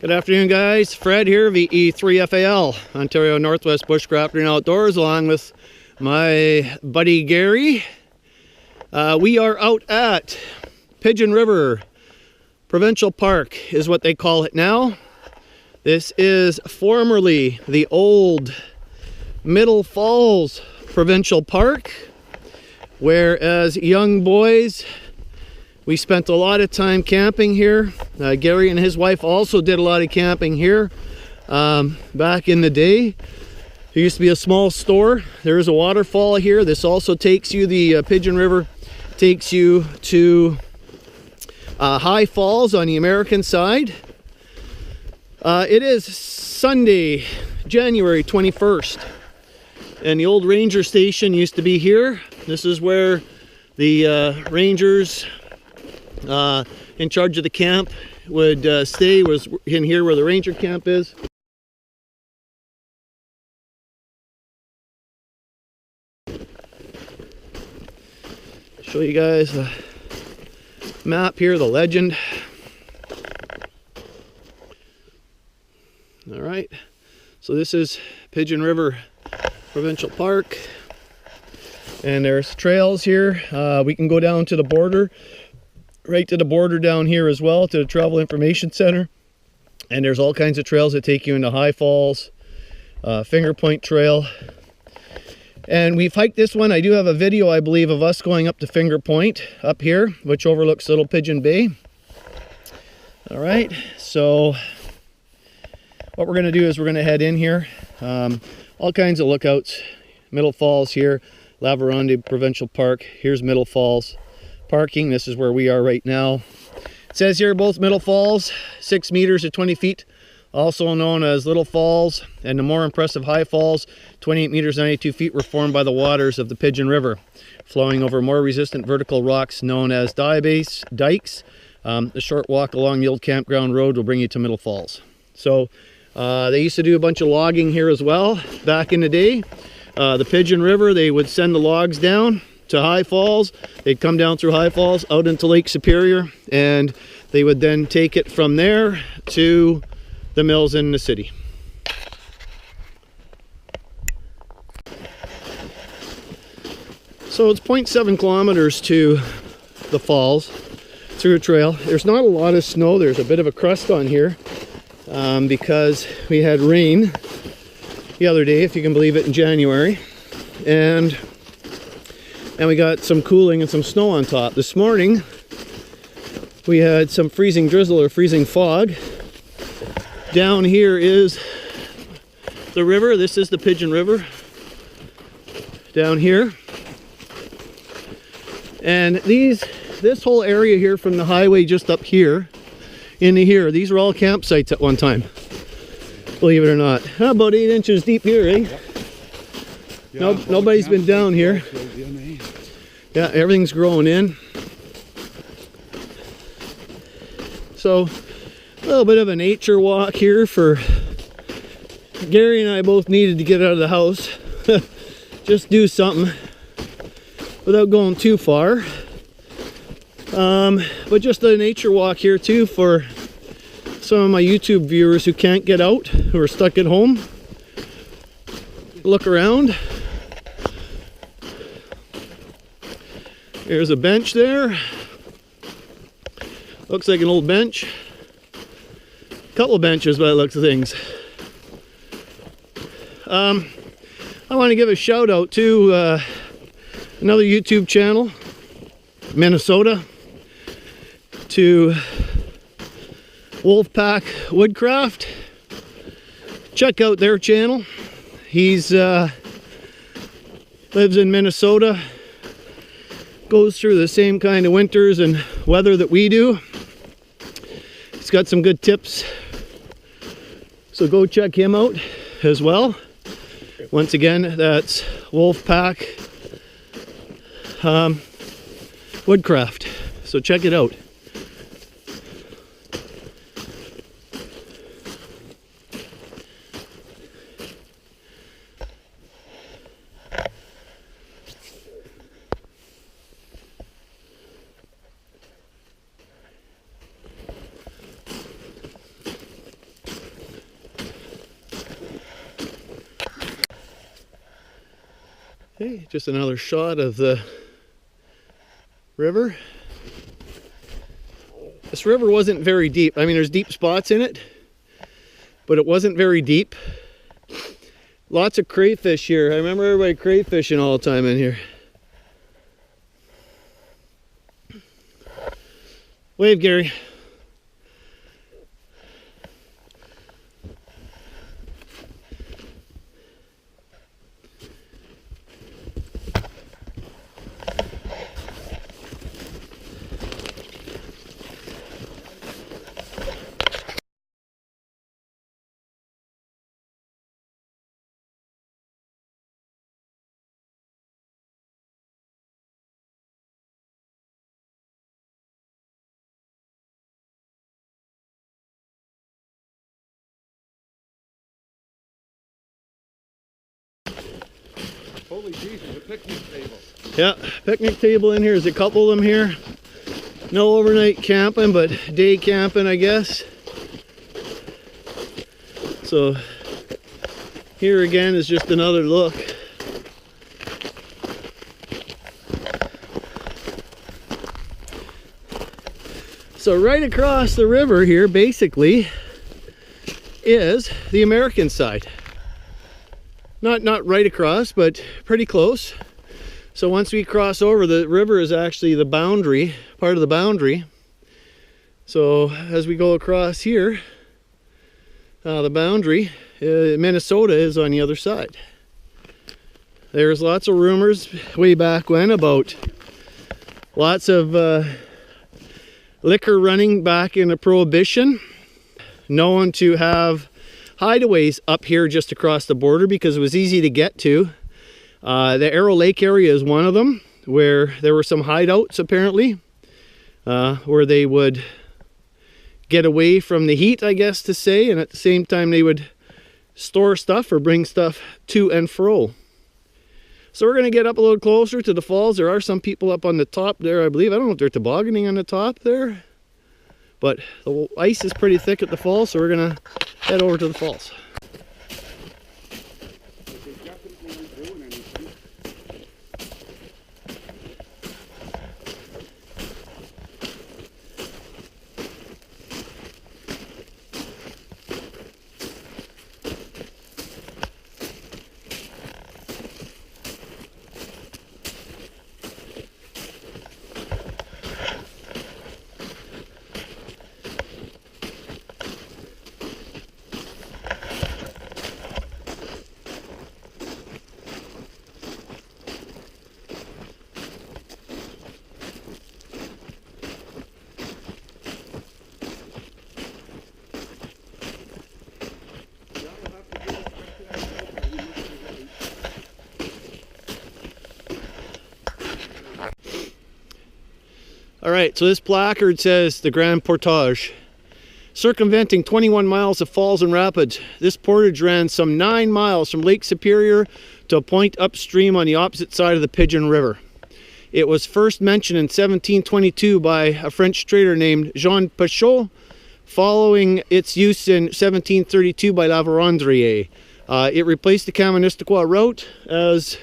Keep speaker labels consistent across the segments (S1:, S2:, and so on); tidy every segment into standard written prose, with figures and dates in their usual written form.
S1: Good afternoon, guys. Fred here, VE3FAL, Ontario Northwest Bushcrafter and Outdoors, along with my buddy Gary. We are out at Pigeon River Provincial Park, is what they call it now. This is formerly the old Middle Falls Provincial Park, where as young boys we spent a lot of time camping here. Gary and his wife also did a lot of camping here back in the day. There used to be a small store. There is a waterfall here. This also takes you, the Pigeon River takes you to High Falls on the American side. It is Sunday, January 21st, and the old ranger station used to be here. This is where the rangers in charge of the camp would stay, was in here where the ranger camp is. Show you guys the map here, the legend. All right, so this is Pigeon River Provincial Park, and there's trails here. We can go down to the border, right to the border down here as well, to the Travel Information Center. And there's all kinds of trails that take you into High Falls, Finger Point Trail. And we've hiked this one. I do have a video, I believe, of us going up to Finger Point up here, which overlooks Little Pigeon Bay. All right, so what we're going to do is we're going to head in here. All kinds of lookouts. Middle Falls here, La Verande Provincial Park. Here's Middle Falls parking. This is where we are right now. It says here both Middle Falls, 6 meters to 20 feet, also known as Little Falls, and the more impressive High Falls, 28 meters 92 feet, were formed by the waters of the Pigeon River, flowing over more resistant vertical rocks known as dikes. The short walk along the old campground road will bring you to Middle Falls. So they used to do a bunch of logging here as well back in the day. The Pigeon River, they would send the logs down to High Falls. They'd come down through High Falls out into Lake Superior, and they would then take it from there to the mills in the city. So it's 0.7 kilometers to the falls through a trail. There's not a lot of snow. There's a bit of a crust on here because we had rain the other day, if you can believe it, in January, and we got some cooling and some snow on top. This morning we had some freezing drizzle or freezing fog. Down here is the river. This is the Pigeon River down here, and this whole area here from the highway just up here into here, these were all campsites at one time, believe it or not. About 8 inches deep here, eh? Yeah, nobody's been down here. Yeah, everything's growing in. So a little bit of a nature walk here for Gary, and I both needed to get out of the house. Just do something without going too far. But just a nature walk here too for some of my YouTube viewers who can't get out, who are stuck at home. Look around. There's a bench there. Looks like an old bench. A couple of benches by the looks of things. I want to give a shout out to another YouTube channel, Minnesota, to Wolfpack Woodcraft. Check out their channel. He's lives in Minnesota, goes through the same kind of winters and weather that we do. He's got some good tips, so go check him out as well. Once again, that's Wolfpack Woodcraft, so check it out. Okay, just another shot of the river. This river wasn't very deep. I mean, there's deep spots in it, but it wasn't very deep. Lots of crayfish here. I remember everybody crayfishing all the time in here. Wave, Gary.
S2: Holy Jesus, a picnic table.
S1: Yeah, picnic table in here. There's a couple of them here. No overnight camping, but day camping, I guess. So here again is just another look. So right across the river here basically is the American side. Not right across, but pretty close. So once we cross over, the river is actually the boundary, part of the boundary. So as we go across here, the boundary, Minnesota is on the other side. There's lots of rumors way back when about lots of liquor running back in the Prohibition, known to have hideaways up here just across the border because it was easy to get to. The Arrow Lake area is one of them, where there were some hideouts apparently, where they would get away from the heat, I guess to say, and at the same time they would store stuff or bring stuff to and fro. So we're going to get up a little closer to the falls. There are some people up on the top there, I believe. I don't know if they're tobogganing on the top there, but the ice is pretty thick at the falls, so we're going to head over to the falls. All right, so this placard says the Grand Portage. Circumventing 21 miles of falls and rapids, this portage ran some 9 miles from Lake Superior to a point upstream on the opposite side of the Pigeon River. It was first mentioned in 1722 by a French trader named Jean Pichot, following its use in 1732 by La Vérendrye. It replaced the Kaministiquia route as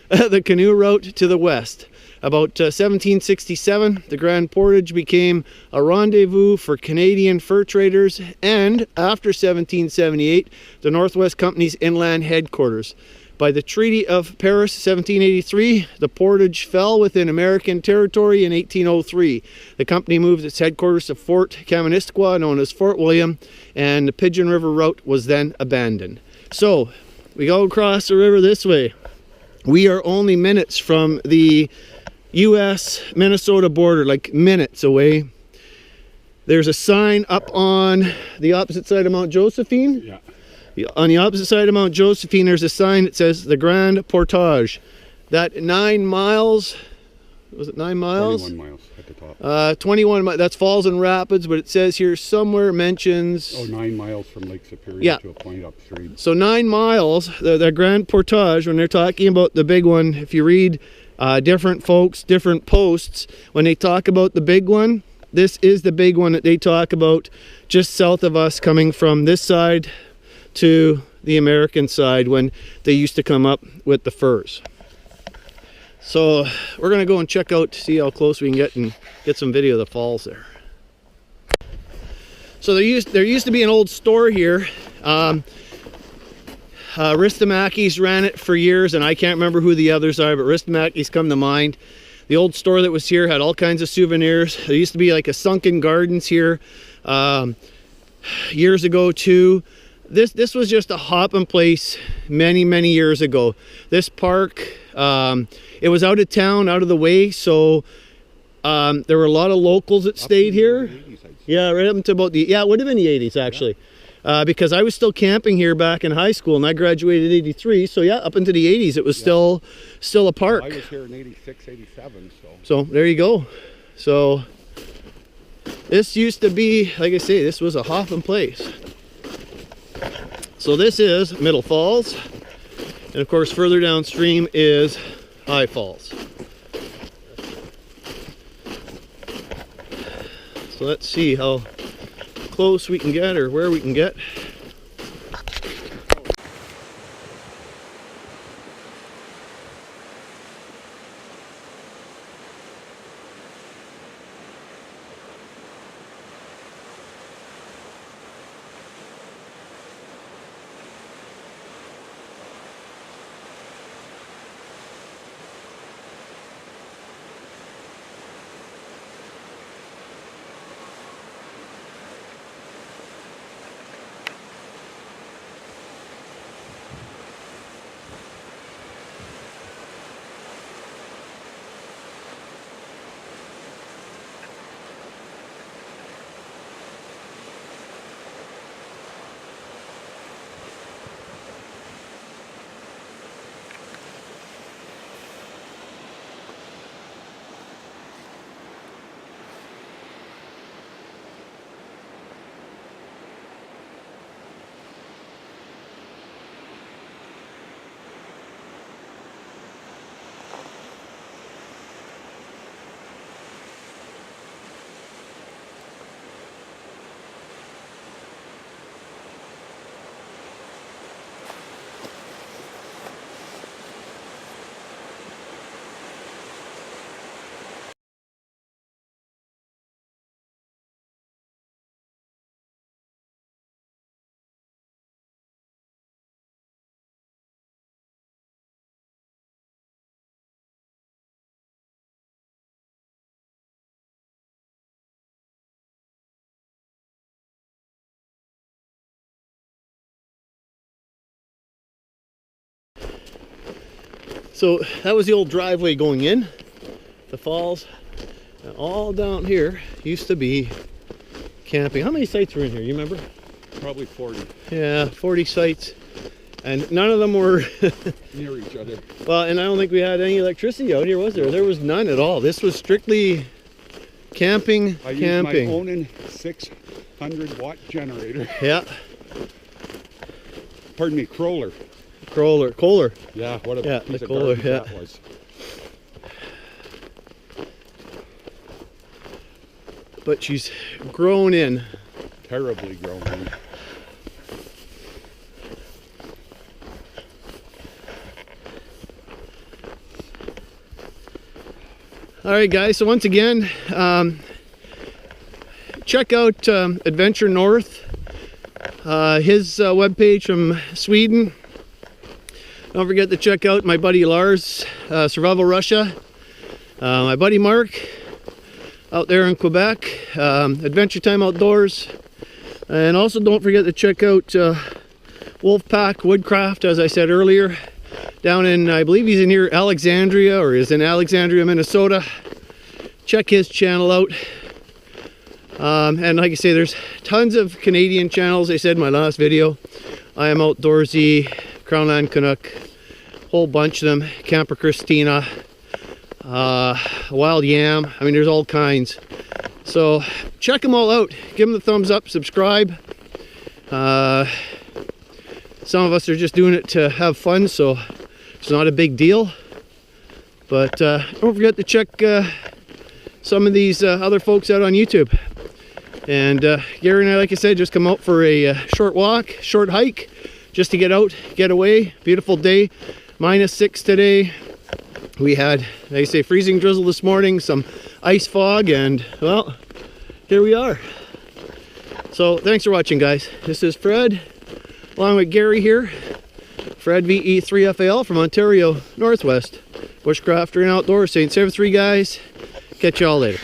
S1: the canoe route to the west. About 1767, the Grand Portage became a rendezvous for Canadian fur traders, and after 1778, the Northwest Company's inland headquarters. By the Treaty of Paris 1783, the portage fell within American territory in 1803. The company moved its headquarters to Fort Kaministiquia, known as Fort William, and the Pigeon River route was then abandoned. So, we go across the river this way. We are only minutes from the US-Minnesota border, like minutes away. There's a sign up on the opposite side of Mount Josephine. Yeah. On the opposite side of Mount Josephine, there's a sign that says the Grand Portage. That 9 miles, was it 9 miles?
S2: 21 miles at the top.
S1: 21 miles, that's Falls and Rapids, but it says here somewhere mentions...
S2: Oh, 9 miles from Lake Superior to a point upstream.
S1: So 9 miles, the Grand Portage, when they're talking about the big one, if you read different folks, different posts, when they talk about the big one, this is the big one that they talk about just south of us, coming from this side to the American side when they used to come up with the furs. So we're gonna go and check out to see how close we can get and get some video of the falls there. So there used to be an old store here. Ristimackis ran it for years, and I can't remember who the others are, but Ristimackis come to mind. The old store that was here had all kinds of souvenirs. There used to be like a sunken gardens here years ago too. This was just a hopping place many years ago. This park, it was out of town, out of the way, so there were a lot of locals that stayed here. Yeah, right up until about it would have been the 80s actually. Yeah. Because I was still camping here back in high school, and I graduated in '83, so yeah, up into the 80s it was still a park.
S2: Well, I was here in '86, '87,
S1: so there you go. So this used to be, like I say, this was a hopping place. So this is Middle Falls, and of course further downstream is High Falls. So let's see how close we can get, or where we can get. So that was the old driveway going in the falls. And all down here used to be camping. How many sites were in here, you remember?
S2: Probably 40.
S1: Yeah, 40 sites, and none of them were
S2: near each other.
S1: Well, and I don't think we had any electricity out here, was there? There was none at all. This was strictly camping.
S2: I used my own 600-watt generator.
S1: Yeah.
S2: Pardon me, Kohler.
S1: Yeah,
S2: what a piece of
S1: Kohler,
S2: garbage that was.
S1: But she's grown in.
S2: Terribly grown in.
S1: All right, guys, so once again, check out Adventure North, his webpage from Sweden. Don't forget to check out my buddy Lars, Survival Russia, my buddy Mark out there in Quebec, Adventure Time Outdoors, and also don't forget to check out Wolfpack Woodcraft, as I said earlier, down in, I believe he's in near Alexandria, or is in Alexandria, Minnesota. Check his channel out. And like I say, there's tons of Canadian channels. I said in my last video, I Am Outdoorsy, Crownland Canuck, whole bunch of them, Camper Christina, Wild Yam. I mean, there's all kinds. So check them all out. Give them the thumbs up, subscribe. Some of us are just doing it to have fun, so it's not a big deal. But don't forget to check some of these other folks out on YouTube. And Gary and I, like I said, just come out for a short walk, short hike, just to get out, get away. Beautiful day, -6 today. We had, they say, freezing drizzle this morning, some ice fog, and well, here we are. So thanks for watching, guys. This is Fred along with Gary here. Fred VE3FAL from Ontario Northwest. Bushcrafter and Outdoors saying 7-3 guys. Catch y'all later.